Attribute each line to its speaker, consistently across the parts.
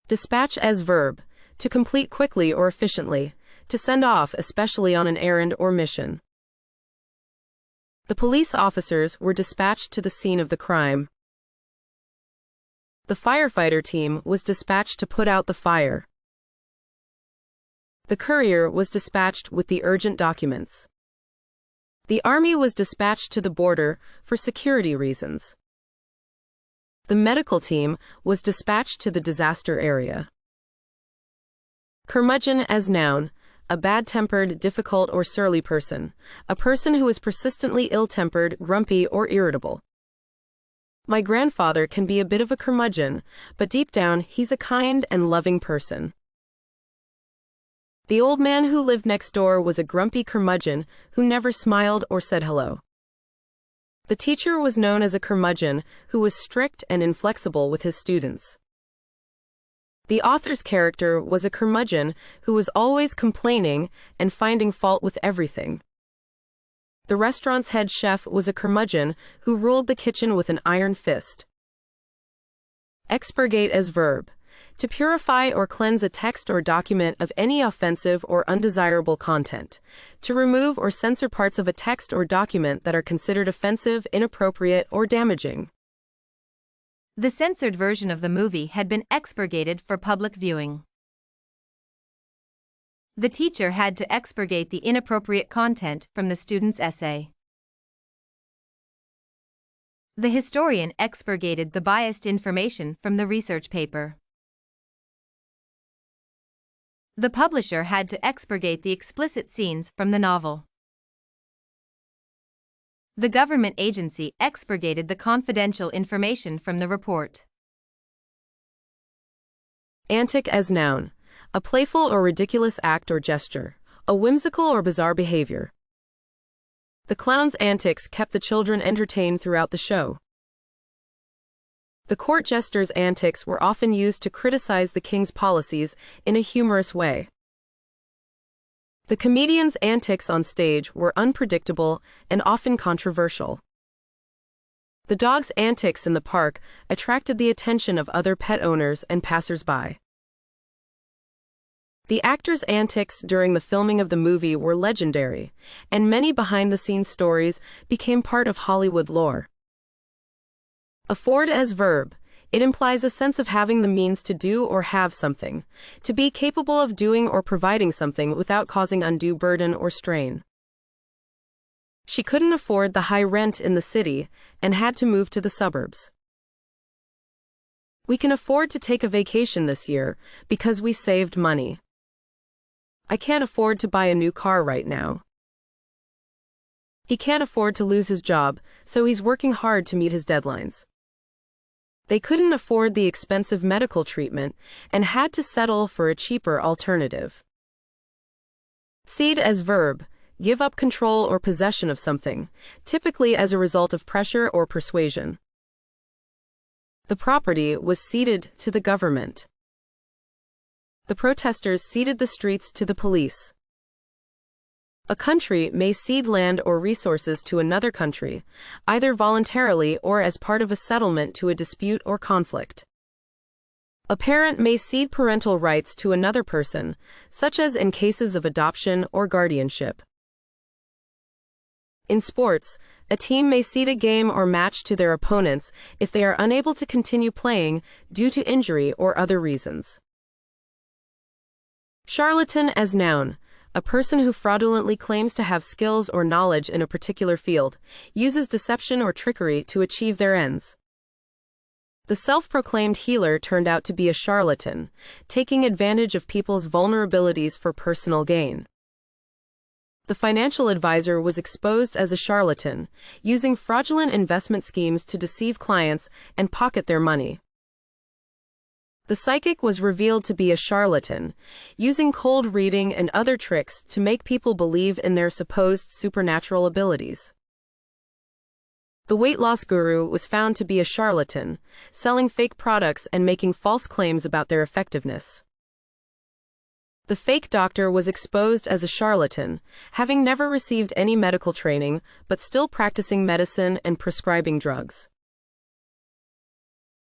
Speaker 1: Dispatch as verb, to complete quickly or efficiently, to send off especially on an errand or mission. The police officers were dispatched to the scene of the crime. The firefighter team was dispatched to put out the fire. The courier was dispatched with the urgent documents. The army was dispatched to the border for security reasons. The medical team was dispatched to the disaster area. Curmudgeon as noun, a bad-tempered, difficult or surly person, a person who is persistently ill-tempered, grumpy or irritable. My grandfather can be a bit of a curmudgeon, but deep down he's a kind and loving person. The old man who lived next door was a grumpy curmudgeon who never smiled or said hello. The teacher was known as a curmudgeon who was strict and inflexible with his students. The author's character was a curmudgeon who was always complaining and finding fault with everything. The restaurant's head chef was a curmudgeon who ruled the kitchen with an iron fist. Expurgate as verb, to purify or cleanse a text or document of any offensive or undesirable content, to remove or censor parts of a text or document that are considered offensive, inappropriate, or damaging.
Speaker 2: The censored version of the movie had been expurgated for public viewing. The teacher had to expurgate the inappropriate content from the student's essay. The historian expurgated the biased information from the research paper. The publisher had to expurgate the explicit scenes from the novel. The government agency expurgated the confidential information from the report.
Speaker 1: Antic as noun, a playful or ridiculous act or gesture, a whimsical or bizarre behavior. The clown's antics kept the children entertained throughout the show. The court jester's antics were often used to criticize the king's policies in a humorous way. The comedian's antics on stage were unpredictable and often controversial. The dog's antics in the park attracted the attention of other pet owners and passers-by. The actor's antics during the filming of the movie were legendary, and many behind-the-scenes stories became part of Hollywood lore. Afford as verb, it implies a sense of having the means to do or have something, to be capable of doing or providing something without causing undue burden or strain. She couldn't afford the high rent in the city and had to move to the suburbs. We can afford to take a vacation this year because we saved money. I can't afford to buy a new car right now. He can't afford to lose his job, so he's working hard to meet his deadlines. They couldn't afford the expensive medical treatment and had to settle for a cheaper alternative. Cede as verb, give up control or possession of something, typically as a result of pressure or persuasion. The property was ceded to the government. The protesters ceded the streets to the police. A country may cede land or resources to another country, either voluntarily or as part of a settlement to a dispute or conflict. A parent may cede parental rights to another person, such as in cases of adoption or guardianship. In sports, a team may cede a game or match to their opponents if they are unable to continue playing due to injury or other reasons. Charlatan as noun, a person who fraudulently claims to have skills or knowledge in a particular field, uses deception or trickery to achieve their ends. The self-proclaimed healer turned out to be a charlatan, taking advantage of people's vulnerabilities for personal gain. The financial advisor was exposed as a charlatan, using fraudulent investment schemes to deceive clients and pocket their money. The psychic was revealed to be a charlatan, using cold reading and other tricks to make people believe in their supposed supernatural abilities. The weight loss guru was found to be a charlatan, selling fake products and making false claims about their effectiveness. The fake doctor was exposed as a charlatan, having never received any medical training but still practicing medicine and prescribing drugs.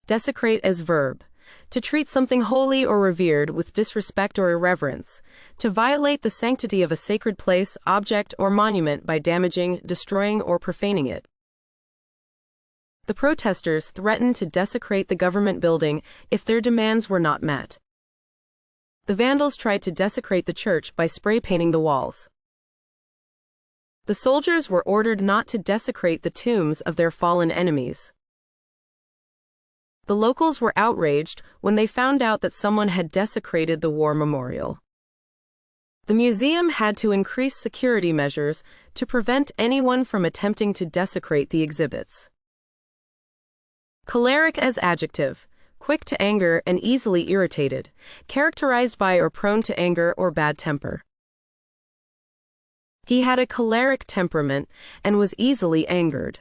Speaker 1: Desecrate as verb, to treat something holy or revered with disrespect or irreverence, to violate the sanctity of a sacred place, object, or monument by damaging, destroying, or profaning it. The protesters threatened to desecrate the government building if their demands were not met. The vandals tried to desecrate the church by spray painting the walls. The soldiers were ordered not to desecrate the tombs of their fallen enemies. The locals were outraged when they found out that someone had desecrated the war memorial. The museum had to increase security measures to prevent anyone from attempting to desecrate the exhibits. Choleric as adjective, quick to anger and easily irritated, characterized by or prone to anger or bad temper. He had a choleric temperament and was easily angered.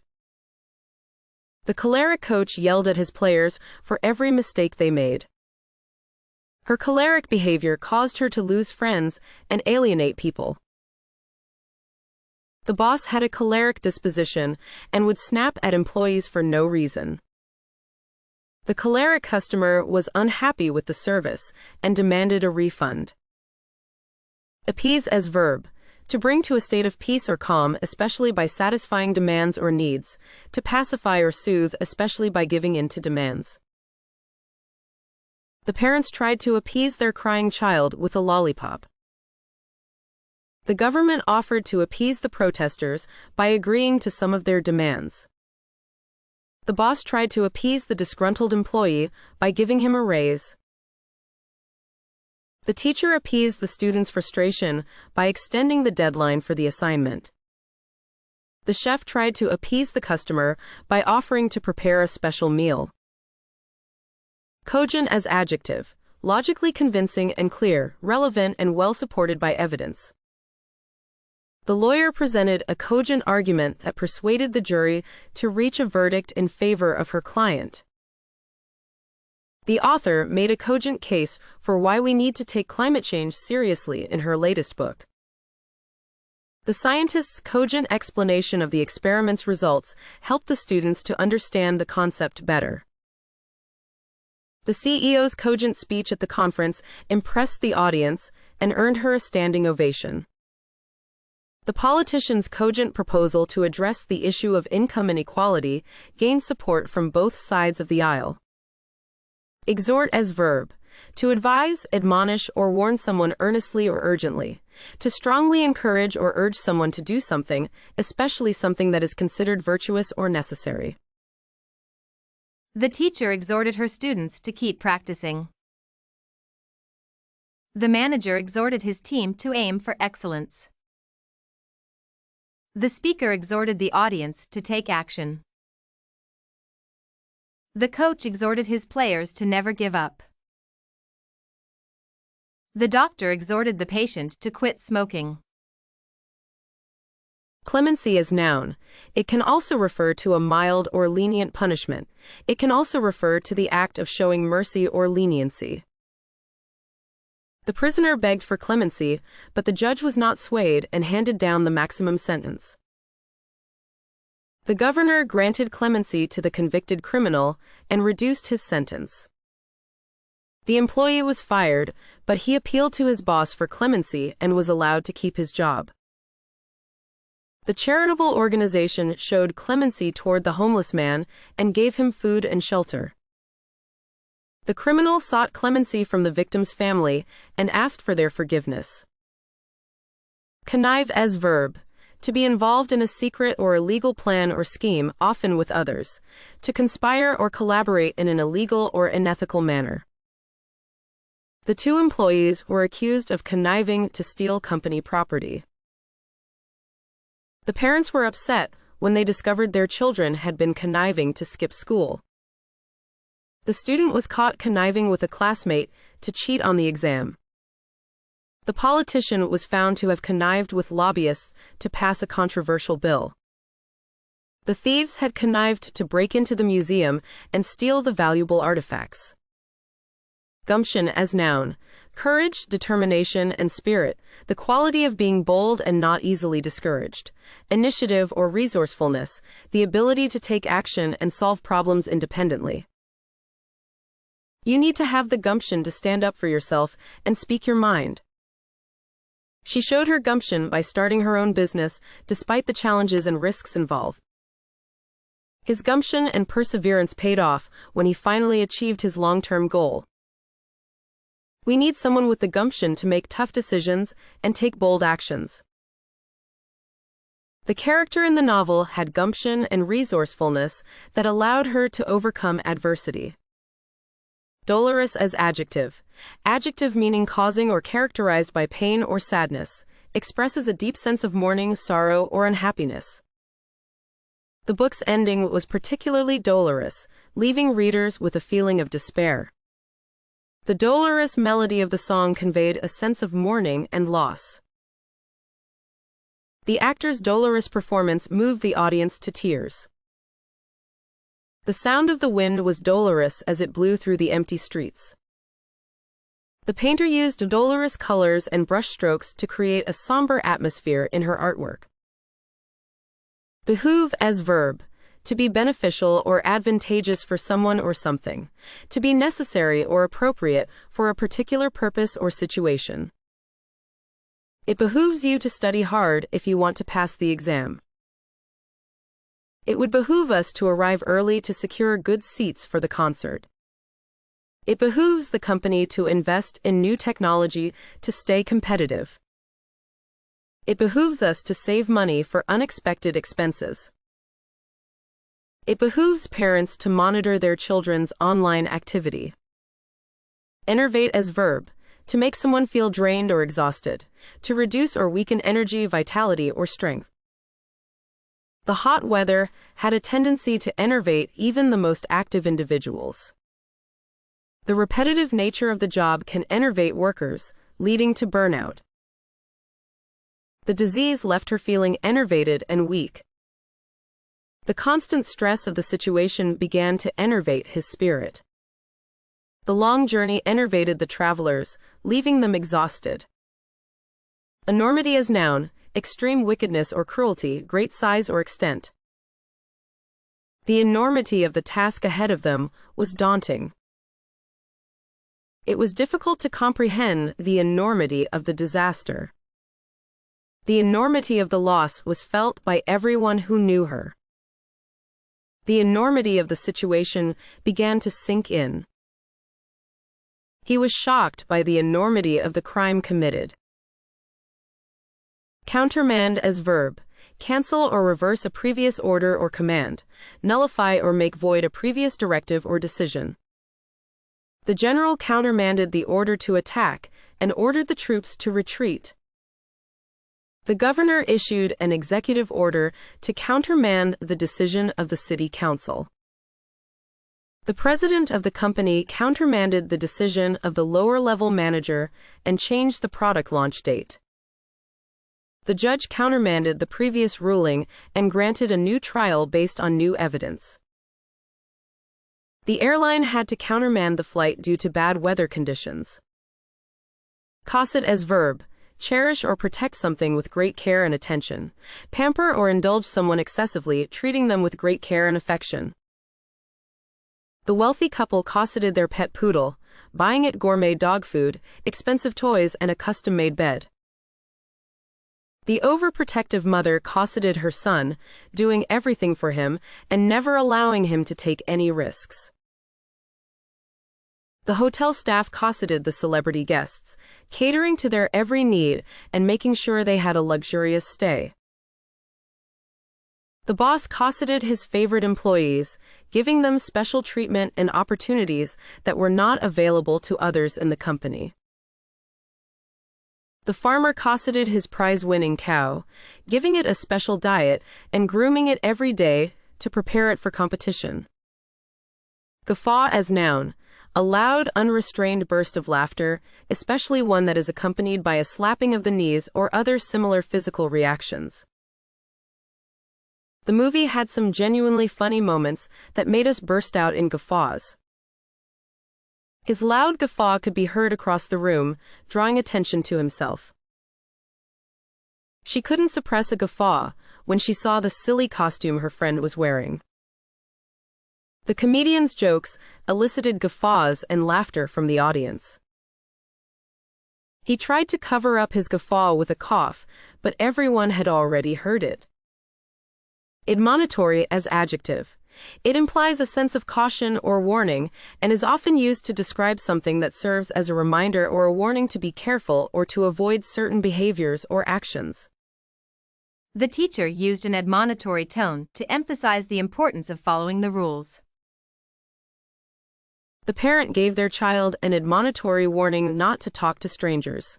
Speaker 1: The choleric coach yelled at his players for every mistake they made. Her choleric behavior caused her to lose friends and alienate people. The boss had a choleric disposition and would snap at employees for no reason. The choleric customer was unhappy with the service and demanded a refund. Appease as verb, to bring to a state of peace or calm, especially by satisfying demands or needs, to pacify or soothe, especially by giving in to demands. The parents tried to appease their crying child with a lollipop. The government offered to appease the protesters by agreeing to some of their demands. The boss tried to appease the disgruntled employee by giving him a raise. The teacher appeased the students' frustration by extending the deadline for the assignment. The chef tried to appease the customer by offering to prepare a special meal. Cogent as adjective, logically convincing and clear, relevant and well supported by evidence. The lawyer presented a cogent argument that persuaded the jury to reach a verdict in favor of her client. The author made a cogent case for why we need to take climate change seriously in her latest book. The scientist's cogent explanation of the experiment's results helped the students to understand the concept better. The CEO's cogent speech at the conference impressed the audience and earned her a standing ovation. The politician's cogent proposal to address the issue of income inequality gained support from both sides of the aisle. Exhort as verb, to advise, admonish, or warn someone earnestly or urgently, to strongly encourage or urge someone to do something, especially something that is considered virtuous or necessary.
Speaker 2: The teacher exhorted her students to keep practicing. The manager exhorted his team to aim for excellence. The speaker exhorted the audience to take action. The coach exhorted his players to never give up. The doctor exhorted the patient to quit smoking.
Speaker 1: Clemency as noun. It can also refer to a mild or lenient punishment. It can also refer to the act of showing mercy or leniency. The prisoner begged for clemency, but the judge was not swayed and handed down the maximum sentence. The governor granted clemency to the convicted criminal and reduced his sentence. The employee was fired, but he appealed to his boss for clemency and was allowed to keep his job. The charitable organization showed clemency toward the homeless man and gave him food and shelter. The criminal sought clemency from the victim's family and asked for their forgiveness. Connive as verb. To be involved in a secret or illegal plan or scheme, often with others. To conspire or collaborate in an illegal or unethical manner. The two employees were accused of conniving to steal company property. The parents were upset when they discovered their children had been conniving to skip school. The student was caught conniving with a classmate to cheat on the exam. The politician was found to have connived with lobbyists to pass a controversial bill. The thieves had connived to break into the museum and steal the valuable artifacts. Gumption as noun. Courage, determination, and spirit, the quality of being bold and not easily discouraged. Initiative or resourcefulness, the ability to take action and solve problems independently. You need to have the gumption to stand up for yourself and speak your mind. She showed her gumption by starting her own business, despite the challenges and risks involved. His gumption and perseverance paid off when he finally achieved his long-term goal. We need someone with the gumption to make tough decisions and take bold actions. The character in the novel had gumption and resourcefulness that allowed her to overcome adversity. Dolorous as adjective. Adjective meaning causing or characterized by pain or sadness, expresses a deep sense of mourning, sorrow, or unhappiness. The book's ending was particularly dolorous, leaving readers with a feeling of despair. The dolorous melody of the song conveyed a sense of mourning and loss. The actor's dolorous performance moved the audience to tears. The sound of the wind was dolorous as it blew through the empty streets. The painter used dolorous colors and brushstrokes to create a somber atmosphere in her artwork. Behoove as verb. To be beneficial or advantageous for someone or something. To be necessary or appropriate for a particular purpose or situation. It behooves you to study hard if you want to pass the exam. It would behoove us to arrive early to secure good seats for the concert. It behooves the company to invest in new technology to stay competitive. It behooves us to save money for unexpected expenses. It behooves parents to monitor their children's online activity. Enervate as verb. To make someone feel drained or exhausted. To reduce or weaken energy, vitality, or strength. The hot weather had a tendency to enervate even the most active individuals. The repetitive nature of the job can enervate workers, leading to burnout. The disease left her feeling enervated and weak. The constant stress of the situation began to enervate his spirit. The long journey enervated the travelers, leaving them exhausted. Enormity as noun, extreme wickedness or cruelty, great size or extent. The enormity of the task ahead of them was daunting. It was difficult to comprehend the enormity of the disaster. The enormity of the loss was felt by everyone who knew her. The enormity of the situation began to sink in. He was shocked by the enormity of the crime committed. Countermand as verb. Cancel or reverse a previous order or command. Nullify or make void a previous directive or decision. The general countermanded the order to attack and ordered the troops to retreat. The governor issued an executive order to countermand the decision of the city council. The president of the company countermanded the decision of the lower-level manager and changed the product launch date. The judge countermanded the previous ruling and granted a new trial based on new evidence. The airline had to countermand the flight due to bad weather conditions. Cosset as verb. Cherish or protect something with great care and attention. Pamper or indulge someone excessively, treating them with great care and affection. The wealthy couple cosseted their pet poodle, buying it gourmet dog food, expensive toys, and a custom-made bed. The overprotective mother cosseted her son, doing everything for him and never allowing him to take any risks. The hotel staff cosseted the celebrity guests, catering to their every need and making sure they had a luxurious stay. The boss cosseted his favorite employees, giving them special treatment and opportunities that were not available to others in the company. The farmer cosseted his prize-winning cow, giving it a special diet and grooming it every day to prepare it for competition. Guffaw as noun. A loud, unrestrained burst of laughter, especially one that is accompanied by a slapping of the knees or other similar physical reactions. The movie had some genuinely funny moments that made us burst out in guffaws. His loud guffaw could be heard across the room, drawing attention to himself. She couldn't suppress a guffaw when she saw the silly costume her friend was wearing. The comedian's jokes elicited guffaws and laughter from the audience. He tried to cover up his guffaw with a cough, but everyone had already heard it. Admonitory as adjective. It implies a sense of caution or warning and is often used to describe something that serves as a reminder or a warning to be careful or to avoid certain behaviors or actions.
Speaker 2: The teacher used an admonitory tone to emphasize the importance of following the rules.
Speaker 1: The parent gave their child an admonitory warning not to talk to strangers.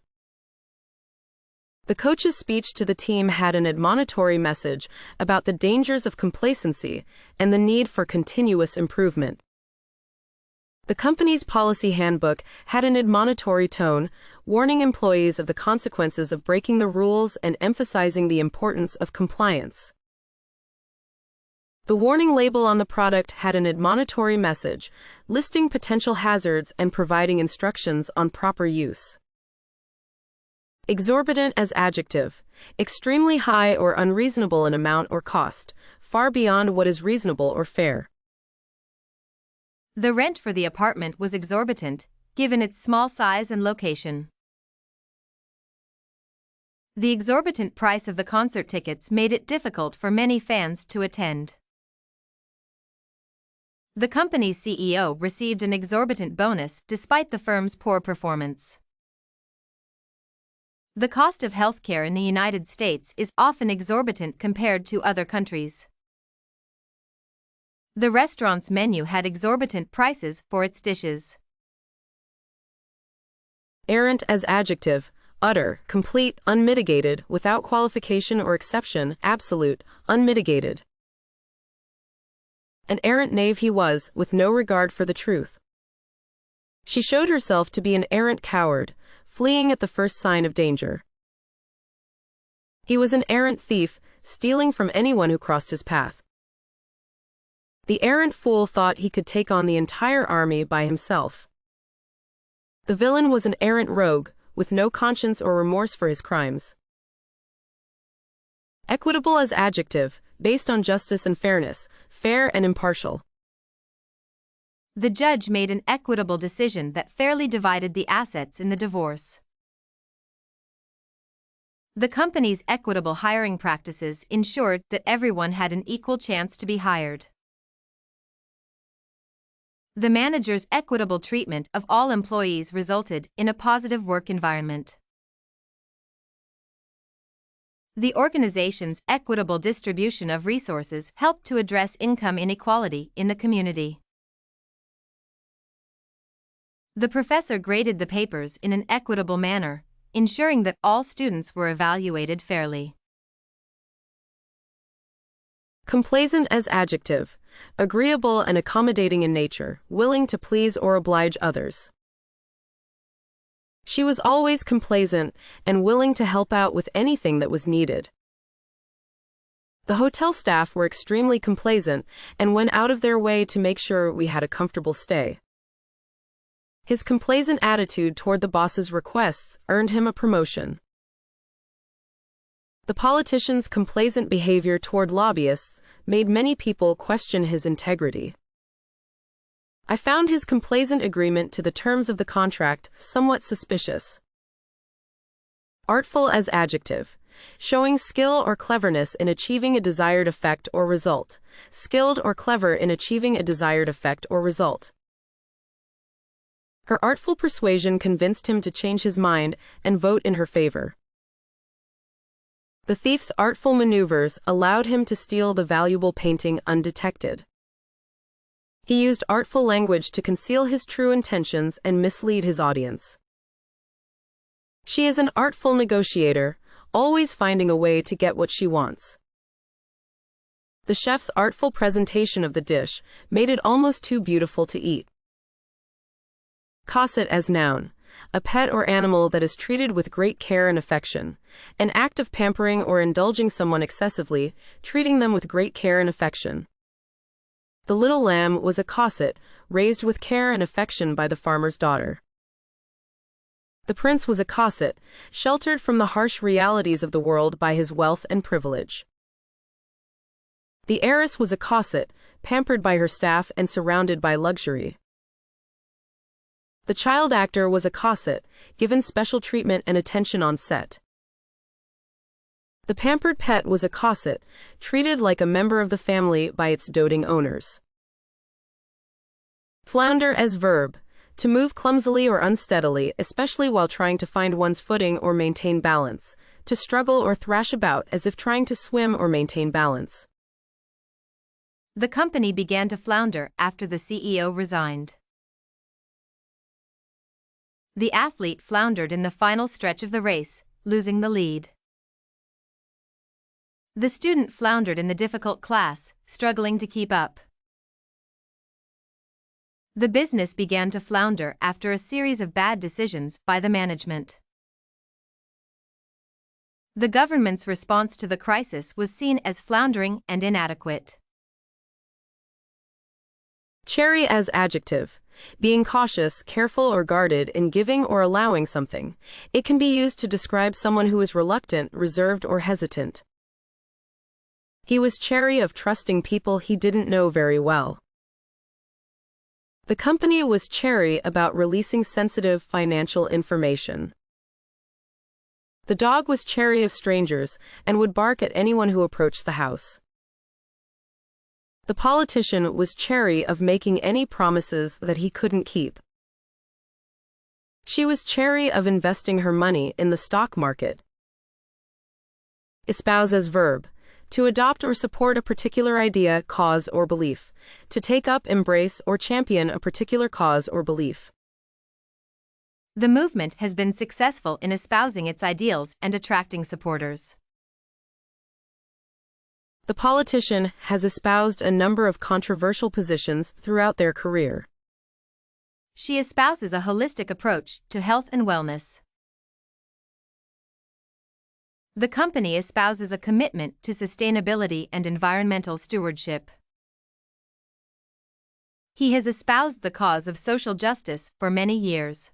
Speaker 1: The coach's speech to the team had an admonitory message about the dangers of complacency and the need for continuous improvement. The company's policy handbook had an admonitory tone, warning employees of the consequences of breaking the rules and emphasizing the importance of compliance. The warning label on the product had an admonitory message, listing potential hazards and providing instructions on proper use. Exorbitant as adjective. Extremely high or unreasonable in amount or cost, far beyond what is reasonable or fair.
Speaker 2: The rent for the apartment was exorbitant, given its small size and location. The exorbitant price of the concert tickets made it difficult for many fans to attend. The company's CEO received an exorbitant bonus despite the firm's poor performance. The cost of healthcare in the United States is often exorbitant compared to other countries. The restaurant's menu had exorbitant prices for its dishes.
Speaker 1: Errant as adjective. Utter, complete, unmitigated, without qualification or exception, absolute, unmitigated. An errant knave he was, with no regard for the truth. She showed herself to be an errant coward, fleeing at the first sign of danger. He was an errant thief, stealing from anyone who crossed his path. The errant fool thought he could take on the entire army by himself. The villain was an errant rogue, with no conscience or remorse for his crimes. Equitable as adjective, based on justice and fairness, fair and impartial.
Speaker 2: The judge made an equitable decision that fairly divided the assets in the divorce. The company's equitable hiring practices ensured that everyone had an equal chance to be hired. The manager's equitable treatment of all employees resulted in a positive work environment. The organization's equitable distribution of resources helped to address income inequality in the community. The professor graded the papers in an equitable manner, ensuring that all students were evaluated fairly.
Speaker 1: Complaisant as adjective. Agreeable and accommodating in nature, willing to please or oblige others. She was always complaisant and willing to help out with anything that was needed. The hotel staff were extremely complaisant and went out of their way to make sure we had a comfortable stay. His complaisant attitude toward the boss's requests earned him a promotion. The politician's complaisant behavior toward lobbyists made many people question his integrity. I found his complaisant agreement to the terms of the contract somewhat suspicious. Artful as adjective. Showing skill or cleverness in achieving a desired effect or result. Skilled or clever in achieving a desired effect or result. Her artful persuasion convinced him to change his mind and vote in her favor. The thief's artful maneuvers allowed him to steal the valuable painting undetected. He used artful language to conceal his true intentions and mislead his audience. She is an artful negotiator, always finding a way to get what she wants. The chef's artful presentation of the dish made it almost too beautiful to eat. Cosset as noun. A pet or animal that is treated with great care and affection. An act of pampering or indulging someone excessively, treating them with great care and affection. The little lamb was a cosset, raised with care and affection by the farmer's daughter. The prince was a cosset, sheltered from the harsh realities of the world by his wealth and privilege. The heiress was a cosset, pampered by her staff and surrounded by luxury. The child actor was a cosset, given special treatment and attention on set. The pampered pet was a cosset, treated like a member of the family by its doting owners. Flounder as verb, to move clumsily or unsteadily, especially while trying to find one's footing or maintain balance, to struggle or thrash about as if trying to swim or maintain balance.
Speaker 2: The company began to flounder after the CEO resigned. The athlete floundered in the final stretch of the race, losing the lead. The student floundered in the difficult class, struggling to keep up. The business began to flounder after a series of bad decisions by the management. The government's response to the crisis was seen as floundering and inadequate.
Speaker 1: Chary as adjective, being cautious, careful, or guarded in giving or allowing something. It can be used to describe someone who is reluctant, reserved, or hesitant. He was chary of trusting people he didn't know very well. The company was chary about releasing sensitive financial information. The dog was chary of strangers and would bark at anyone who approached the house. The politician was chary of making any promises that he couldn't keep. She was chary of investing her money in the stock market. Espouse as verb, to adopt or support a particular idea, cause, or belief, to take up, embrace, or champion a particular cause or belief.
Speaker 2: The movement has been successful in espousing its ideals and attracting supporters.
Speaker 1: The politician has espoused a number of controversial positions throughout their career.
Speaker 2: She espouses a holistic approach to health and wellness. The company espouses a commitment to sustainability and environmental stewardship. He has espoused the cause of social justice for many years.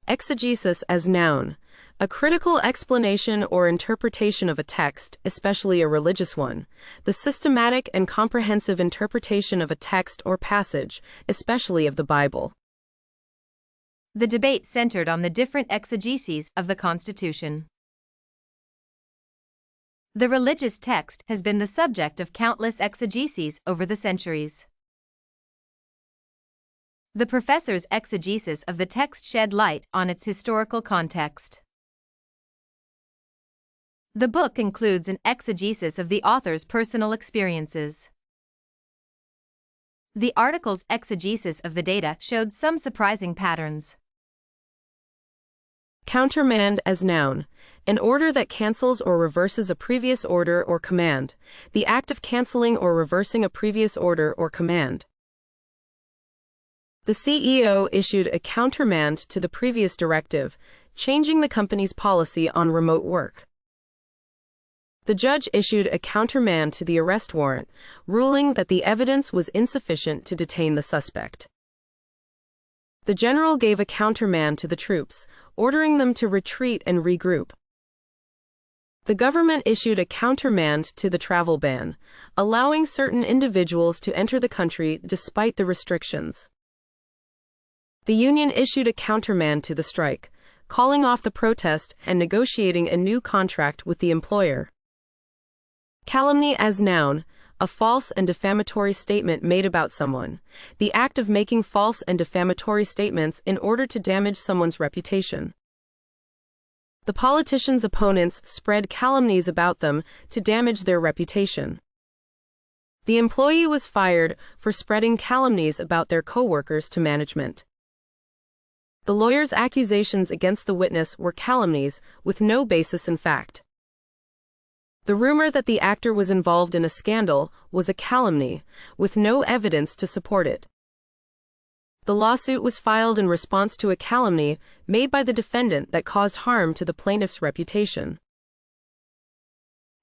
Speaker 1: Exegesis as noun, a critical explanation or interpretation of a text, especially a religious one, the systematic and comprehensive interpretation of a text or passage, especially of the Bible.
Speaker 2: The debate centered on the different exegeses of the Constitution. The religious text has been the subject of countless exegeses over the centuries. The professor's exegesis of the text shed light on its historical context. The book includes an exegesis of the author's personal experiences. The article's exegesis of the data showed some surprising patterns.
Speaker 1: Countermand as noun, an order that cancels or reverses a previous order or command, the act of canceling or reversing a previous order or command. The CEO issued a countermand to the previous directive, changing the company's policy on remote work. The judge issued a countermand to the arrest warrant, ruling that the evidence was insufficient to detain the suspect. The general gave a countermand to the troops, ordering them to retreat and regroup. The government issued a countermand to the travel ban, allowing certain individuals to enter the country despite the restrictions. The union issued a countermand to the strike, calling off the protest and negotiating a new contract with the employer. Calumny as noun, a false and defamatory statement made about someone, the act of making false and defamatory statements in order to damage someone's reputation. The politician's opponents spread calumnies about them to damage their reputation. The employee was fired for spreading calumnies about their co-workers to management. The lawyer's accusations against the witness were calumnies with no basis in fact. The rumor that the actor was involved in a scandal was a calumny, with no evidence to support it. The lawsuit was filed in response to a calumny made by the defendant that caused harm to the plaintiff's reputation.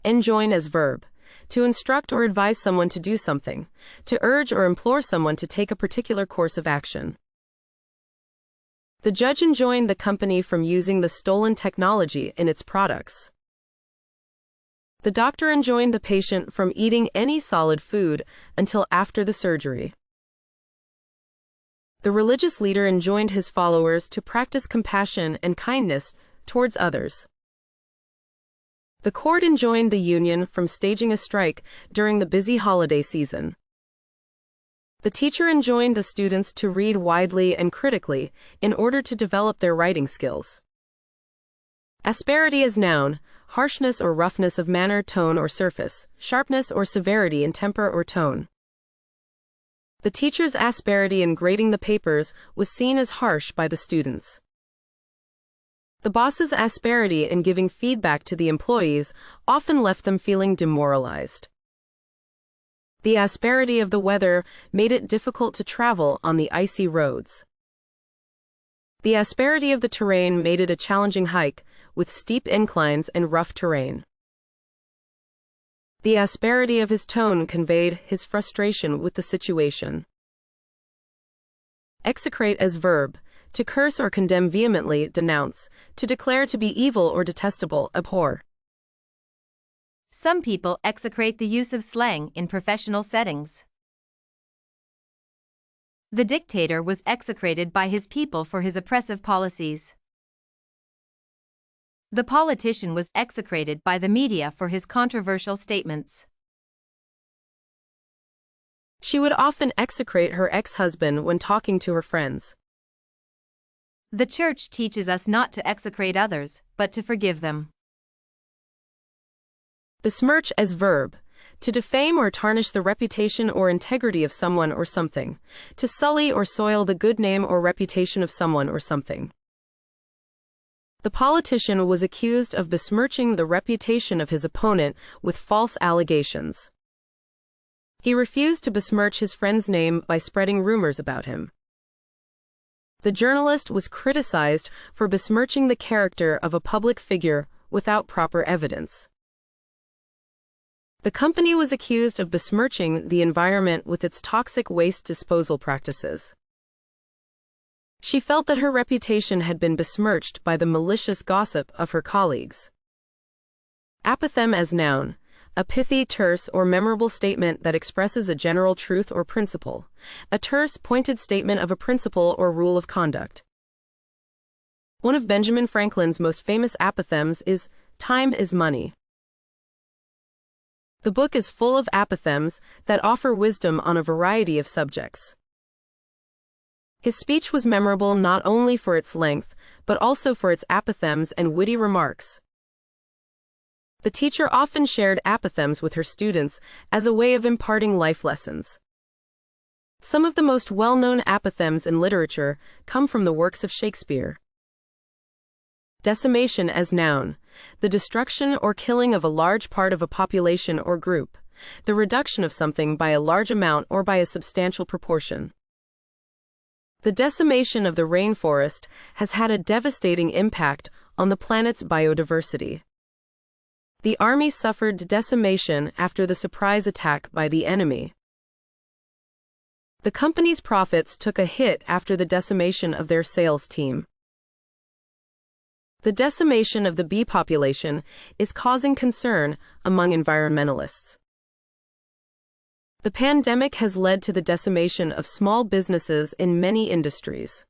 Speaker 1: Enjoin as verb, to instruct or advise someone to do something, to urge or implore someone to take a particular course of action. The judge enjoined the company from using the stolen technology in its products. The doctor enjoined the patient from eating any solid food until after the surgery. The religious leader enjoined his followers to practice compassion and kindness towards others. The court enjoined the union from staging a strike during the busy holiday season. The teacher enjoined the students to read widely and critically in order to develop their writing skills. Asperity as noun, harshness or roughness of manner, tone or surface, sharpness or severity in temper or tone. The teacher's asperity in grading the papers was seen as harsh by the students. The boss's asperity in giving feedback to the employees often left them feeling demoralized. The asperity of the weather made it difficult to travel on the icy roads. The asperity of the terrain made it a challenging hike, with steep inclines and rough terrain. The asperity of his tone conveyed his frustration with the situation. Execrate as verb, to curse or condemn vehemently, denounce, to declare to be evil or detestable, abhor.
Speaker 2: Some people execrate the use of slang in professional settings. The dictator was execrated by his people for his oppressive policies. The politician was execrated by the media for his controversial statements.
Speaker 1: She would often execrate her ex-husband when talking to her friends.
Speaker 2: The Church teaches us not to execrate others, but to forgive them.
Speaker 1: Besmirch as verb, to defame or tarnish the reputation or integrity of someone or something, to sully or soil the good name or reputation of someone or something. The politician was accused of besmirching the reputation of his opponent with false allegations. He refused to besmirch his friend's name by spreading rumors about him. The journalist was criticized for besmirching the character of a public figure without proper evidence. The company was accused of besmirching the environment with its toxic waste disposal practices. She felt that her reputation had been besmirched by the malicious gossip of her colleagues. Apothegm as noun, a pithy, terse, or memorable statement that expresses a general truth or principle, a terse, pointed statement of a principle or rule of conduct. One of Benjamin Franklin's most famous apothegms is, "Time is money." The book is full of apothegms that offer wisdom on a variety of subjects. His speech was memorable not only for its length, but also for its apothegms and witty remarks. The teacher often shared apothegms with her students as a way of imparting life lessons. Some of the most well-known apothegms in literature come from the works of Shakespeare. Decimation as noun, the destruction or killing of a large part of a population or group, the reduction of something by a large amount or by a substantial proportion. The decimation of the rainforest has had a devastating impact on the planet's biodiversity. The army suffered decimation after the surprise attack by the enemy. The company's profits took a hit after the decimation of their sales team. The decimation of the bee population is causing concern among environmentalists. The pandemic has led to the decimation of small businesses in many industries.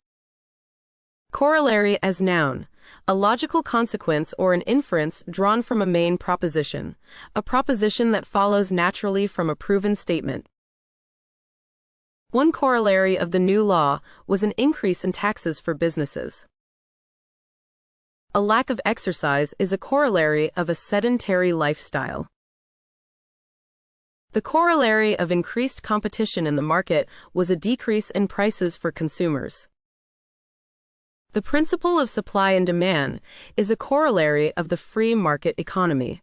Speaker 1: Corollary as noun, a logical consequence or an inference drawn from a main proposition, a proposition that follows naturally from a proven statement. One corollary of the new law was an increase in taxes for businesses. A lack of exercise is a corollary of a sedentary lifestyle. The corollary of increased competition in the market was a decrease in prices for consumers. The principle of supply and demand is a corollary of the free market economy.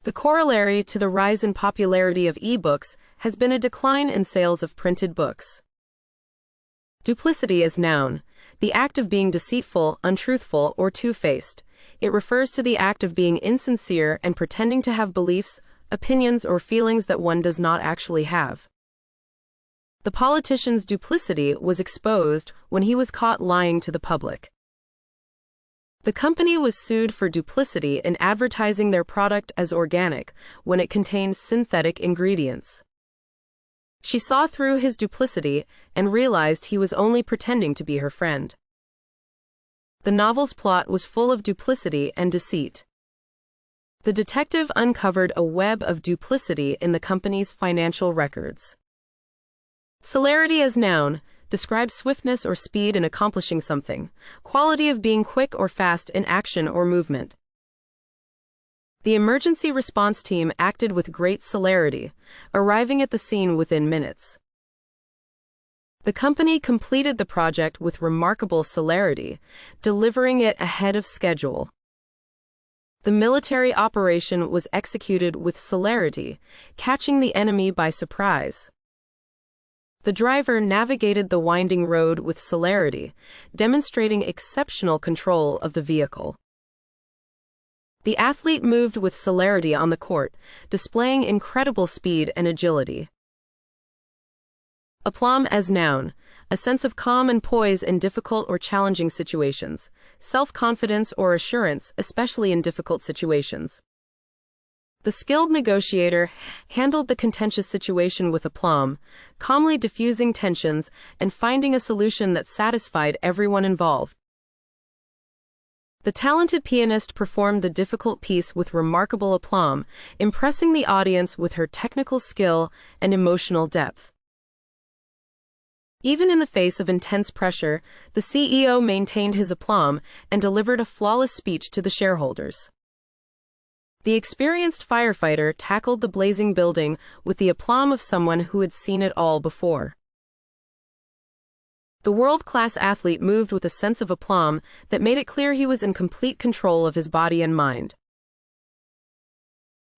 Speaker 1: The corollary to the rise in popularity of e-books has been a decline in sales of printed books. Duplicity as noun, the act of being deceitful, untruthful, or two-faced. It refers to the act of being insincere and pretending to have beliefs, opinions, or feelings that one does not actually have. The politician's duplicity was exposed when he was caught lying to the public. The company was sued for duplicity in advertising their product as organic when it contained synthetic ingredients. She saw through his duplicity and realized he was only pretending to be her friend. The novel's plot was full of duplicity and deceit. The detective uncovered a web of duplicity in the company's financial records. Celerity as noun describes swiftness or speed in accomplishing something, quality of being quick or fast in action or movement. The emergency response team acted with great celerity, arriving at the scene within minutes. The company completed the project with remarkable celerity, delivering it ahead of schedule. The military operation was executed with celerity, catching the enemy by surprise. The driver navigated the winding road with celerity, demonstrating exceptional control of the vehicle. The athlete moved with celerity on the court, displaying incredible speed and agility. Aplomb as noun, a sense of calm and poise in difficult or challenging situations, self-confidence or assurance, especially in difficult situations. The skilled negotiator handled the contentious situation with aplomb, calmly diffusing tensions and finding a solution that satisfied everyone involved. The talented pianist performed the difficult piece with remarkable aplomb, impressing the audience with her technical skill and emotional depth. Even in the face of intense pressure, the CEO maintained his aplomb and delivered a flawless speech to the shareholders. The experienced firefighter tackled the blazing building with the aplomb of someone who had seen it all before. The world-class athlete moved with a sense of aplomb that made it clear he was in complete control of his body and mind.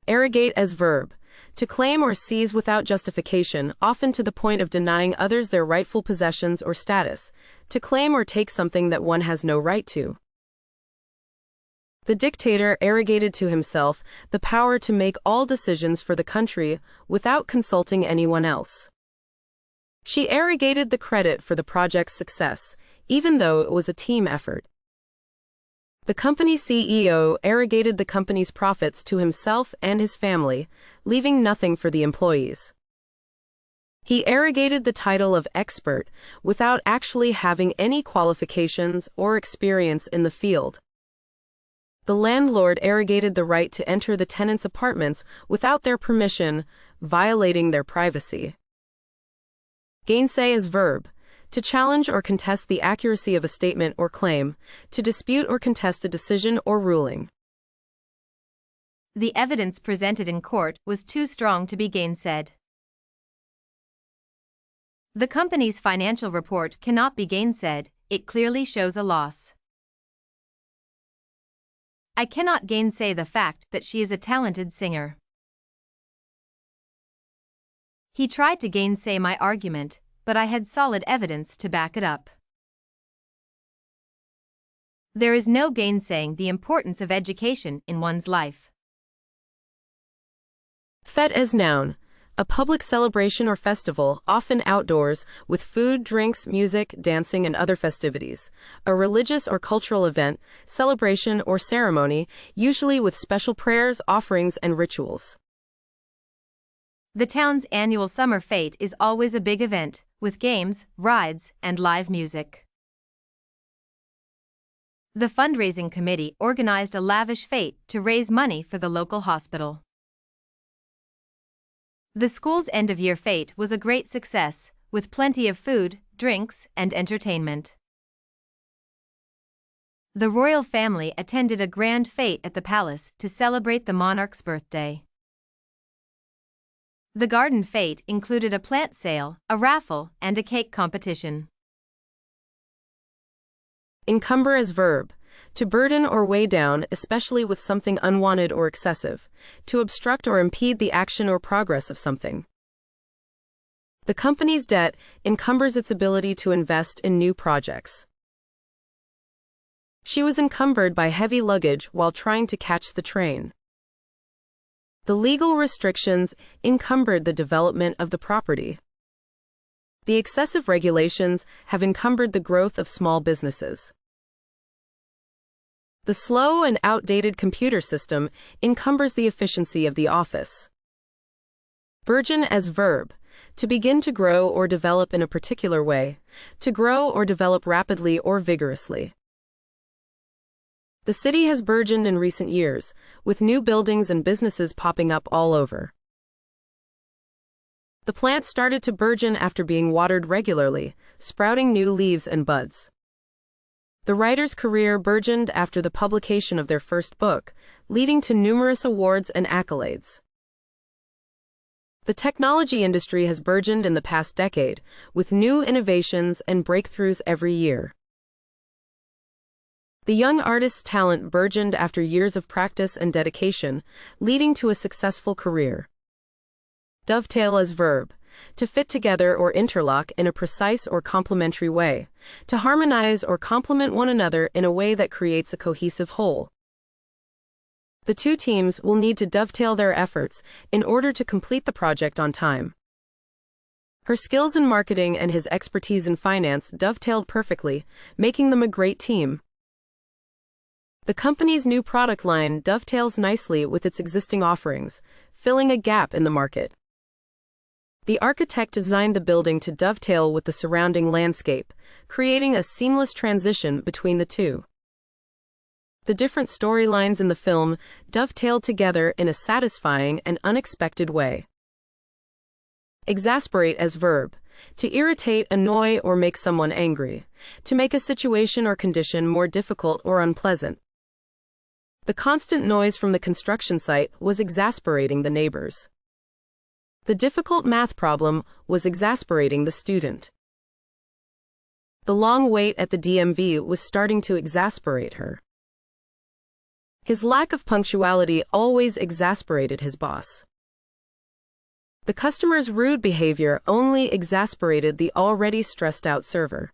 Speaker 1: Arrogate as verb, to claim or seize without justification, often to the point of denying others their rightful possessions or status, to claim or take something that one has no right to. The dictator arrogated to himself the power to make all decisions for the country without consulting anyone else. She arrogated the credit for the project's success, even though it was a team effort. The company CEO arrogated the company's profits to himself and his family, leaving nothing for the employees. He arrogated the title of expert without actually having any qualifications or experience in the field. The landlord arrogated the right to enter the tenants' apartments without their permission, violating their privacy. Gainsay as verb, to challenge or contest the accuracy of a statement or claim, to dispute or contest a decision or ruling.
Speaker 2: The evidence presented in court was too strong to be gainsaid. The company's financial report cannot be gainsaid, it clearly shows a loss. I cannot gainsay the fact that she is a talented singer. He tried to gainsay my argument, but I had solid evidence to back it up. There is no gainsaying the importance of education in one's life.
Speaker 1: Fête as noun, a public celebration or festival, often outdoors, with food, drinks, music, dancing, and other festivities. A religious or cultural event, celebration, or ceremony, usually with special prayers, offerings, and rituals.
Speaker 2: The town's annual summer fete is always a big event, with games, rides, and live music. The fundraising committee organized a lavish fete to raise money for the local hospital. The school's end-of-year fete was a great success, with plenty of food, drinks, and entertainment. The royal family attended a grand fete at the palace to celebrate the monarch's birthday. The garden fete included a plant sale, a raffle, and a cake competition.
Speaker 1: Encumber as verb, to burden or weigh down, especially with something unwanted or excessive, to obstruct or impede the action or progress of something. The company's debt encumbers its ability to invest in new projects. She was encumbered by heavy luggage while trying to catch the train. The legal restrictions encumbered the development of the property. The excessive regulations have encumbered the growth of small businesses. The slow and outdated computer system encumbers the efficiency of the office. Burgeon as verb, to begin to grow or develop in a particular way, to grow or develop rapidly or vigorously. The city has burgeoned in recent years, with new buildings and businesses popping up all over. The plant started to burgeon after being watered regularly, sprouting new leaves and buds. The writer's career burgeoned after the publication of their first book, leading to numerous awards and accolades. The technology industry has burgeoned in the past decade, with new innovations and breakthroughs every year. The young artist's talent burgeoned after years of practice and dedication, leading to a successful career. Dovetail as verb, to fit together or interlock in a precise or complementary way, to harmonize or complement one another in a way that creates a cohesive whole. The two teams will need to dovetail their efforts in order to complete the project on time. Her skills in marketing and his expertise in finance dovetailed perfectly, making them a great team. The company's new product line dovetails nicely with its existing offerings, filling a gap in the market. The architect designed the building to dovetail with the surrounding landscape, creating a seamless transition between the two. The different storylines in the film dovetailed together in a satisfying and unexpected way. Exasperate as verb, to irritate, annoy, or make someone angry, to make a situation or condition more difficult or unpleasant. The constant noise from the construction site was exasperating the neighbors. The difficult math problem was exasperating the student. The long wait at the DMV was starting to exasperate her. His lack of punctuality always exasperated his boss. The customer's rude behavior only exasperated the already stressed-out server.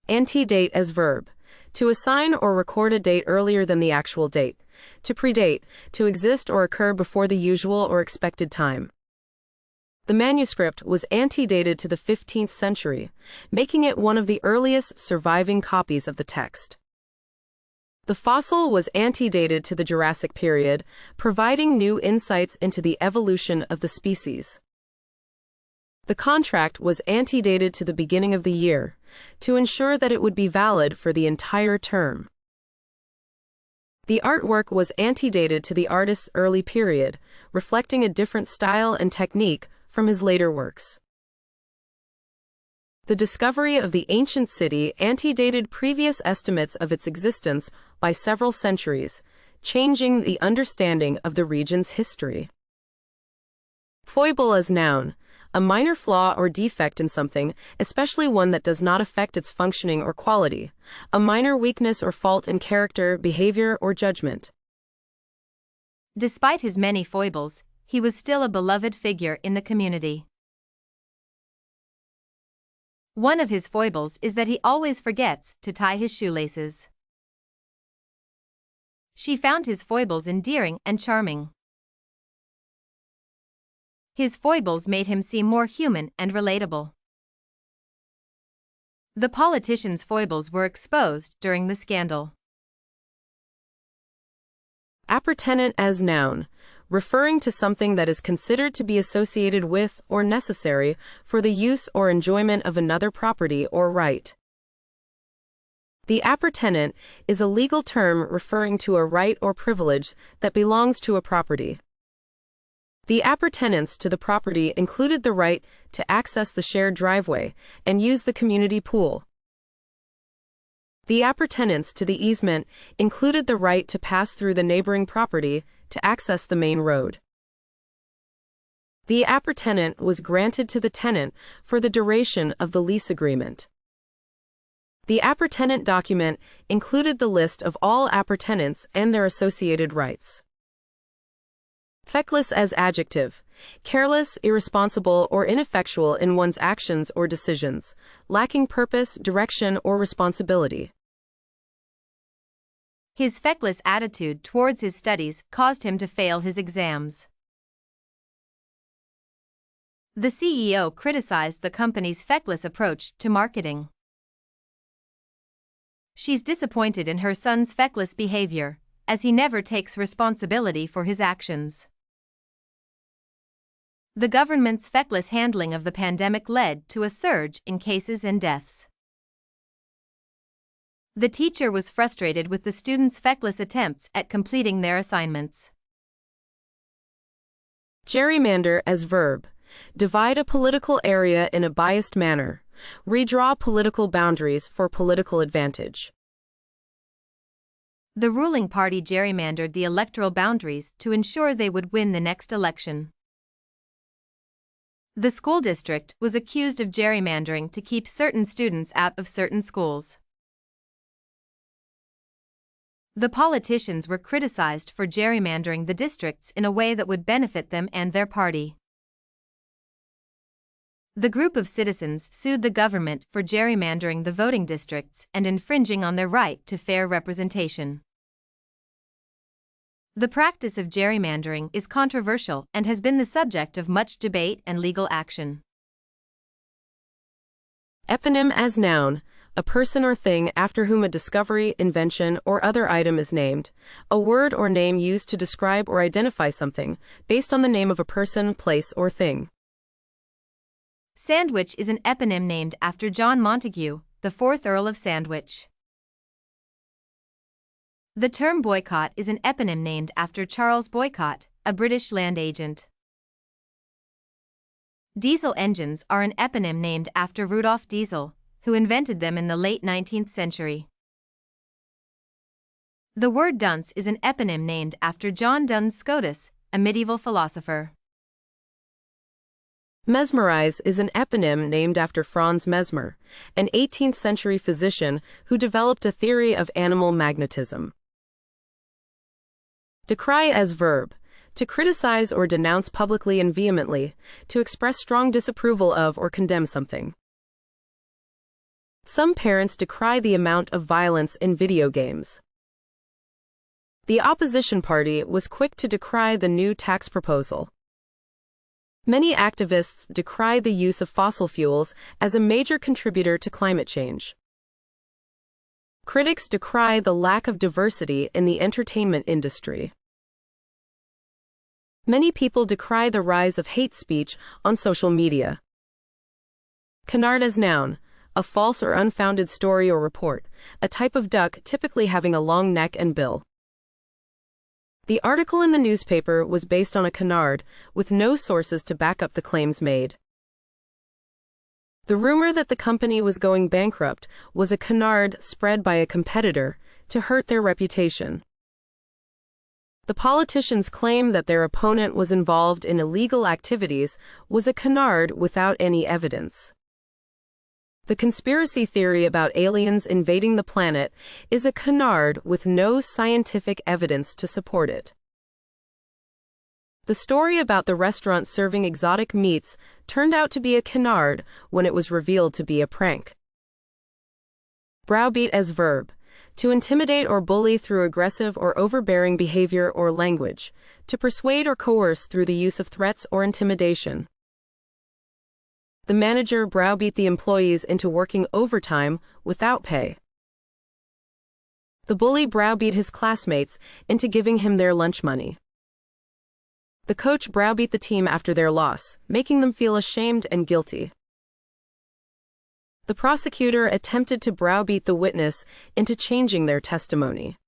Speaker 1: Antedate as verb, to assign or record a date earlier than the actual date, to predate, to exist or occur before the usual or expected time. The manuscript was antedated to the 15th century, making it one of the earliest surviving copies of the text. The fossil was antedated to the Jurassic period, providing new insights into the evolution of the species. The contract was antedated to the beginning of the year, to ensure that it would be valid for the entire term. The artwork was antedated to the artist's early period, reflecting a different style and technique from his later works. The discovery of the ancient city antedated previous estimates of its existence by several centuries, changing the understanding of the region's history. Foible as noun, a minor flaw or defect in something, especially one that does not affect its functioning or quality, a minor weakness or fault in character, behavior, or judgment.
Speaker 2: Despite his many foibles, he was still a beloved figure in the community. One of his foibles is that he always forgets to tie his shoelaces. She found his foibles endearing and charming. His foibles made him seem more human and relatable. The politician's foibles were exposed during the scandal.
Speaker 1: Appertenant as noun, referring to something that is considered to be associated with or necessary for the use or enjoyment of another property or right. The appertenant is a legal term referring to a right or privilege that belongs to a property. The appertenance to the property included the right to access the shared driveway and use the community pool. The appertenance to the easement included the right to pass through the neighboring property to access the main road. The appertenant was granted to the tenant for the duration of the lease agreement. The appertenant document included the list of all appertenants and their associated rights. Feckless as adjective, careless, irresponsible, or ineffectual in one's actions or decisions, lacking purpose, direction, or responsibility.
Speaker 2: His feckless attitude towards his studies caused him to fail his exams. The CEO criticized the company's feckless approach to marketing. She's disappointed in her son's feckless behavior, as he never takes responsibility for his actions. The government's feckless handling of the pandemic led to a surge in cases and deaths. The teacher was frustrated with the students' feckless attempts at completing their assignments.
Speaker 1: Gerrymander as verb. Divide a political area in a biased manner. Redraw political boundaries for political advantage.
Speaker 2: The ruling party gerrymandered the electoral boundaries to ensure they would win the next election. The school district was accused of gerrymandering to keep certain students out of certain schools. The politicians were criticized for gerrymandering the districts in a way that would benefit them and their party. The group of citizens sued the government for gerrymandering the voting districts and infringing on their right to fair representation. The practice of gerrymandering is controversial and has been the subject of much debate and legal action.
Speaker 1: Eponym as noun. A person or thing after whom a discovery, invention, or other item is named. A word or name used to describe or identify something, based on the name of a person, place, or thing.
Speaker 2: Sandwich is an eponym named after John Montagu, the 4th Earl of Sandwich. The term boycott is an eponym named after Charles Boycott, a British land agent. Diesel engines are an eponym named after Rudolf Diesel, who invented them in the late 19th century. The word dunce is an eponym named after John Duns Scotus, a medieval philosopher.
Speaker 1: Mesmerize is an eponym named after Franz Mesmer, an 18th century physician who developed a theory of animal magnetism. Decry as verb. To criticize or denounce publicly and vehemently, to express strong disapproval of or condemn something. Some parents decry the amount of violence in video games. The opposition party was quick to decry the new tax proposal. Many activists decry the use of fossil fuels as a major contributor to climate change. Critics decry the lack of diversity in the entertainment industry. Many people decry the rise of hate speech on social media. Canard as noun. A false or unfounded story or report, a type of duck typically having a long neck and bill. The article in the newspaper was based on a canard, with no sources to back up the claims made. The rumor that the company was going bankrupt was a canard spread by a competitor to hurt their reputation. The politicians' claim that their opponent was involved in illegal activities was a canard without any evidence. The conspiracy theory about aliens invading the planet is a canard with no scientific evidence to support it. The story about the restaurant serving exotic meats turned out to be a canard when it was revealed to be a prank. Browbeat as verb. To intimidate or bully through aggressive or overbearing behavior or language. To persuade or coerce through the use of threats or intimidation. The manager browbeat the employees into working overtime without pay. The bully browbeat his classmates into giving him their lunch money. The coach browbeat the team after their loss, making them feel ashamed and guilty. The prosecutor attempted to browbeat the witness into changing their testimony.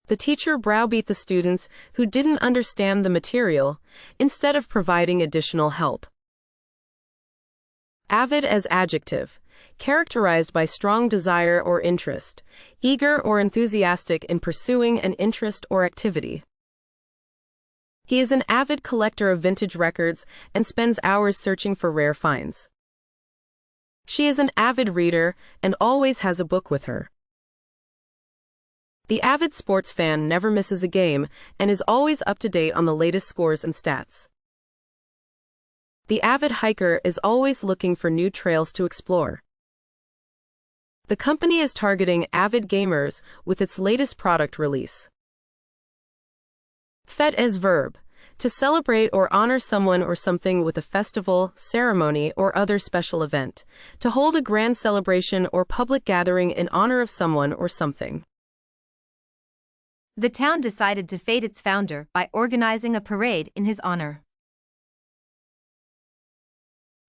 Speaker 1: The teacher browbeat the students who didn't understand the material, instead of providing additional help. Avid as adjective, characterized by strong desire or interest, eager or enthusiastic in pursuing an interest or activity. He is an avid collector of vintage records and spends hours searching for rare finds. She is an avid reader and always has a book with her. The avid sports fan never misses a game and is always up to date on the latest scores and stats. The avid hiker is always looking for new trails to explore. The company is targeting avid gamers with its latest product release. Fet as verb. To celebrate or honor someone or something with a festival, ceremony, or other special event. To hold a grand celebration or public gathering in honor of someone or something.
Speaker 2: The town decided to fete its founder by organizing a parade in his honor.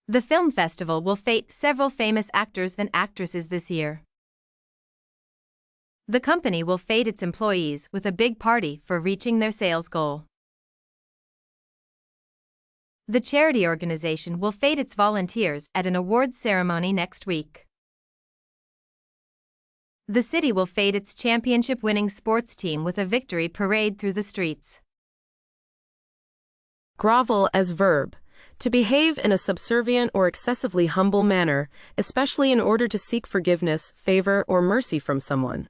Speaker 2: The film festival will fete several famous actors and actresses this year. The company will fete its employees with a big party for reaching their sales goal. The charity organization will fete its volunteers at an awards ceremony next week. The city will fete its championship-winning sports team with a victory parade through the streets.
Speaker 1: Grovel as verb. To behave in a subservient or excessively humble manner, especially in order to seek forgiveness, favor, or mercy from someone.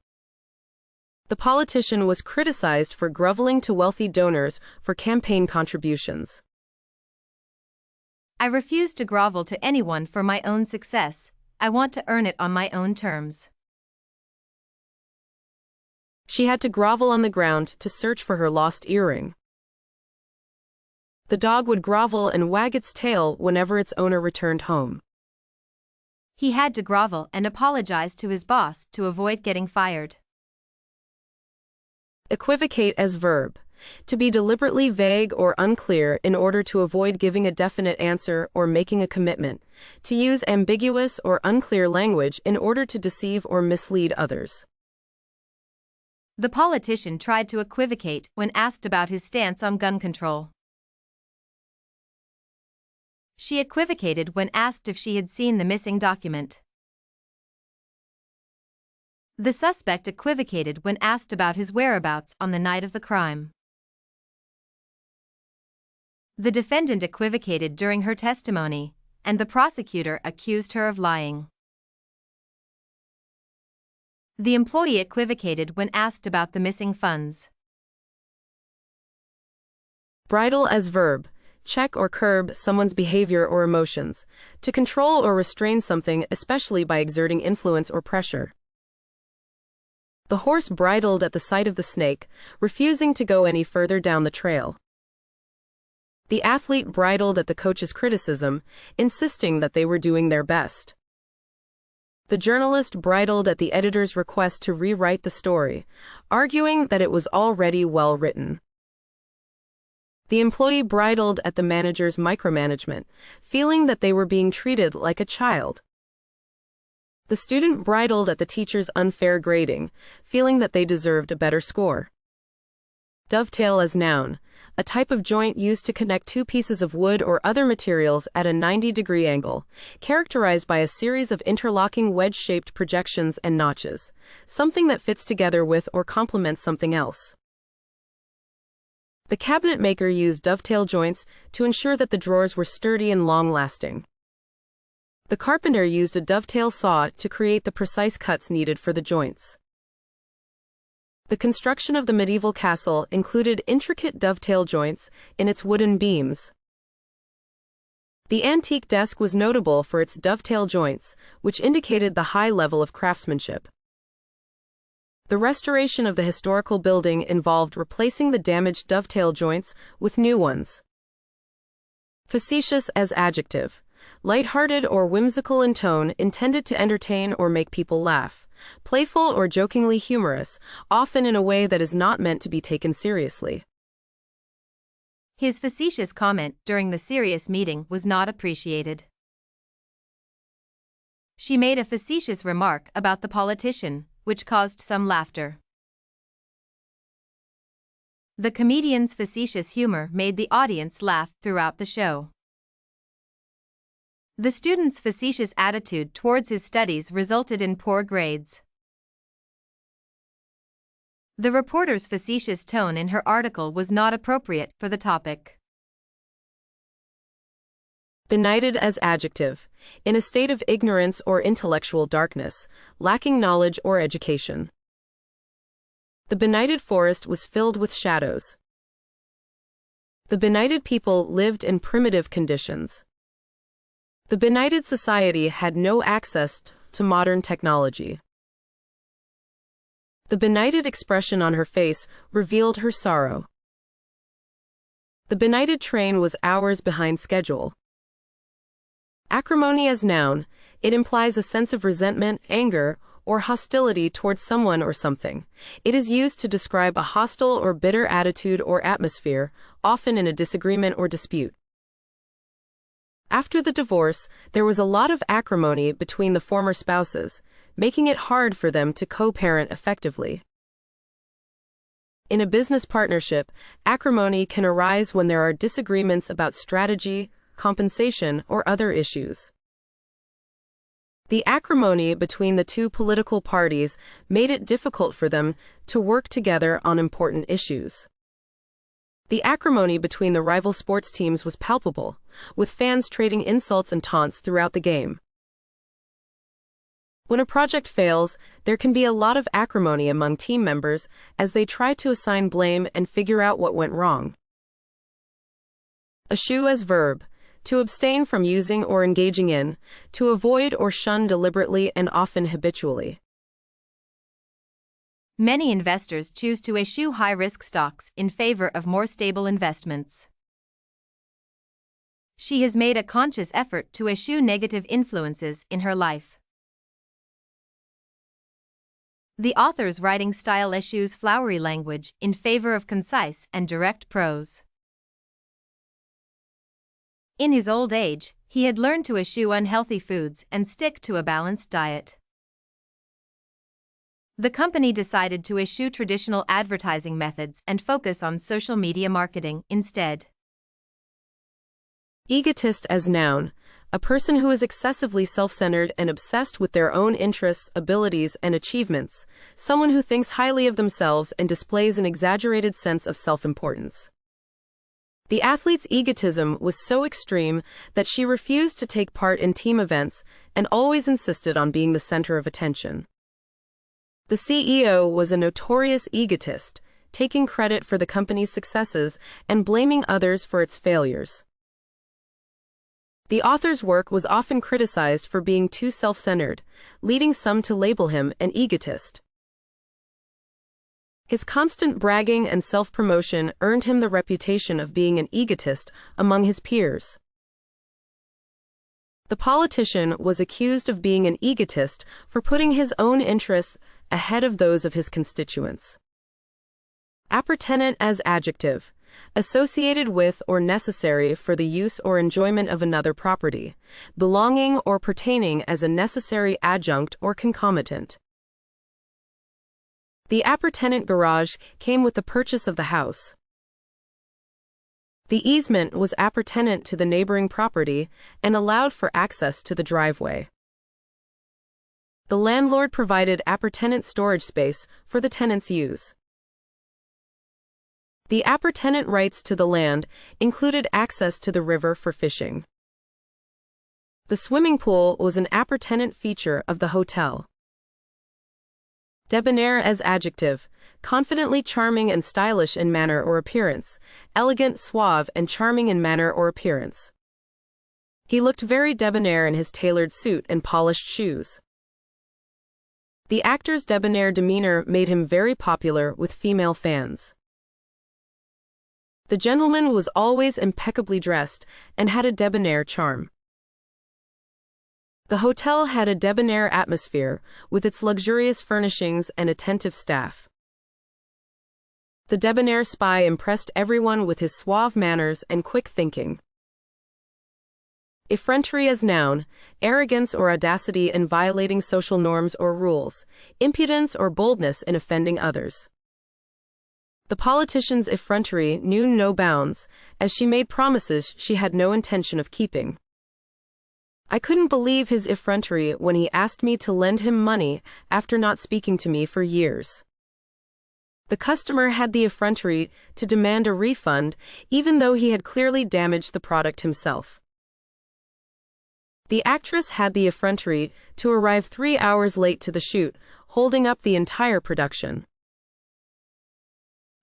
Speaker 1: The politician was criticized for groveling to wealthy donors for campaign contributions.
Speaker 2: I refuse to grovel to anyone for my own success. I want to earn it on my own terms.
Speaker 1: She had to grovel on the ground to search for her lost earring. The dog would grovel and wag its tail whenever its owner returned home.
Speaker 2: He had to grovel and apologize to his boss to avoid getting fired.
Speaker 1: Equivocate as verb. To be deliberately vague or unclear in order to avoid giving a definite answer or making a commitment. To use ambiguous or unclear language in order to deceive or mislead others.
Speaker 2: The politician tried to equivocate when asked about his stance on gun control. She equivocated when asked if she had seen the missing document. The suspect equivocated when asked about his whereabouts on the night of the crime. The defendant equivocated during her testimony, and the prosecutor accused her of lying. The employee equivocated when asked about the missing funds.
Speaker 1: Bridle as verb. Check or curb someone's behavior or emotions. To control or restrain something, especially by exerting influence or pressure. The horse bridled at the sight of the snake, refusing to go any further down the trail. The athlete bridled at the coach's criticism, insisting that they were doing their best. The journalist bridled at the editor's request to rewrite the story, arguing that it was already well written. The employee bridled at the manager's micromanagement, feeling that they were being treated like a child. The student bridled at the teacher's unfair grading, feeling that they deserved a better score. Dovetail as noun, a type of joint used to connect two pieces of wood or other materials at a 90-degree angle, characterized by a series of interlocking wedge-shaped projections and notches, something that fits together with or complements something else. The cabinet maker used dovetail joints to ensure that the drawers were sturdy and long-lasting. The carpenter used a dovetail saw to create the precise cuts needed for the joints. The construction of the medieval castle included intricate dovetail joints in its wooden beams. The antique desk was notable for its dovetail joints, which indicated the high level of craftsmanship. The restoration of the historical building involved replacing the damaged dovetail joints with new ones. Facetious as adjective. Light-hearted or whimsical in tone, intended to entertain or make people laugh. Playful or jokingly humorous, often in a way that is not meant to be taken seriously.
Speaker 2: His facetious comment during the serious meeting was not appreciated. She made a facetious remark about the politician, which caused some laughter. The comedian's facetious humor made the audience laugh throughout the show. The student's facetious attitude towards his studies resulted in poor grades. The reporter's facetious tone in her article was not appropriate for the topic.
Speaker 1: Benighted as adjective, in a state of ignorance or intellectual darkness, lacking knowledge or education. The benighted forest was filled with shadows. The benighted people lived in primitive conditions. The benighted society had no access to modern technology. The benighted expression on her face revealed her sorrow. The benighted train was hours behind schedule. Acrimony as noun, it implies a sense of resentment, anger, or hostility towards someone or something. It is used to describe a hostile or bitter attitude or atmosphere, often in a disagreement or dispute. After the divorce, there was a lot of acrimony between the former spouses, making it hard for them to co-parent effectively. In a business partnership, acrimony can arise when there are disagreements about strategy, compensation, or other issues. The acrimony between the two political parties made it difficult for them to work together on important issues. The acrimony between the rival sports teams was palpable, with fans trading insults and taunts throughout the game. When a project fails, there can be a lot of acrimony among team members as they try to assign blame and figure out what went wrong. Eschew as verb, to abstain from using or engaging in, to avoid or shun deliberately and often habitually.
Speaker 2: Many investors choose to eschew high-risk stocks in favor of more stable investments. She has made a conscious effort to eschew negative influences in her life. The author's writing style eschews flowery language in favor of concise and direct prose. In his old age, he had learned to eschew unhealthy foods and stick to a balanced diet. The company decided to eschew traditional advertising methods and focus on social media marketing instead.
Speaker 1: Egotist as noun, a person who is excessively self-centered and obsessed with their own interests, abilities, and achievements, someone who thinks highly of themselves and displays an exaggerated sense of self-importance. The athlete's egotism was so extreme that she refused to take part in team events and always insisted on being the center of attention. The CEO was a notorious egotist, taking credit for the company's successes and blaming others for its failures. The author's work was often criticized for being too self-centered, leading some to label him an egotist. His constant bragging and self-promotion earned him the reputation of being an egotist among his peers. The politician was accused of being an egotist for putting his own interests ahead of those of his constituents. Appurtenant as adjective, associated with or necessary for the use or enjoyment of another property, belonging or pertaining as a necessary adjunct or concomitant. The appurtenant garage came with the purchase of the house. The easement was appurtenant to the neighboring property and allowed for access to the driveway. The landlord provided appurtenant storage space for the tenant's use. The appurtenant rights to the land included access to the river for fishing. The swimming pool was an appurtenant feature of the hotel. Debonair as adjective, confidently charming and stylish in manner or appearance, elegant, suave, and charming in manner or appearance. He looked very debonair in his tailored suit and polished shoes. The actor's debonair demeanor made him very popular with female fans. The gentleman was always impeccably dressed and had a debonair charm. The hotel had a debonair atmosphere with its luxurious furnishings and attentive staff. The debonair spy impressed everyone with his suave manners and quick thinking. Effrontery as noun, arrogance or audacity in violating social norms or rules, impudence or boldness in offending others. The politician's effrontery knew no bounds, as she made promises she had no intention of keeping. I couldn't believe his effrontery when he asked me to lend him money after not speaking to me for years. The customer had the effrontery to demand a refund, even though he had clearly damaged the product himself. The actress had the effrontery to arrive 3 hours late to the shoot, holding up the entire production.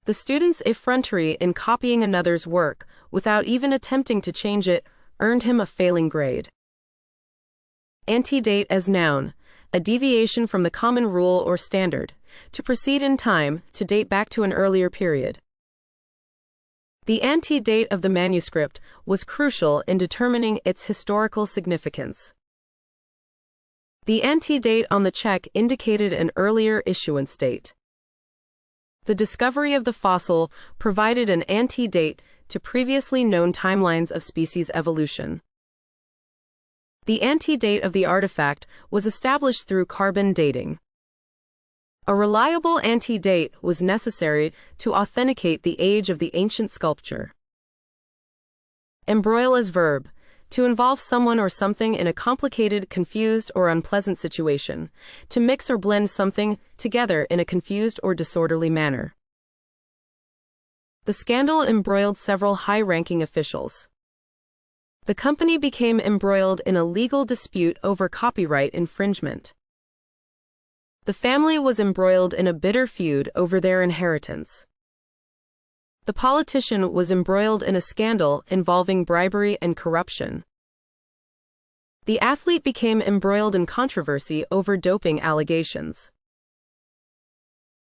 Speaker 1: The student's effrontery in copying another's work, without even attempting to change it, earned him a failing grade. Antedate as noun, a deviation from the common rule or standard, to proceed in time, to date back to an earlier period. The ante-date of the manuscript was crucial in determining its historical significance. The ante-date on the check indicated an earlier issuance date. The discovery of the fossil provided an ante-date to previously known timelines of species evolution. The ante-date of the artifact was established through carbon dating. A reliable ante-date was necessary to authenticate the age of the ancient sculpture. Embroil as verb, to involve someone or something in a complicated, confused, or unpleasant situation, to mix or blend something together in a confused or disorderly manner. The scandal embroiled several high-ranking officials. The company became embroiled in a legal dispute over copyright infringement. The family was embroiled in a bitter feud over their inheritance. The politician was embroiled in a scandal involving bribery and corruption. The athlete became embroiled in controversy over doping allegations.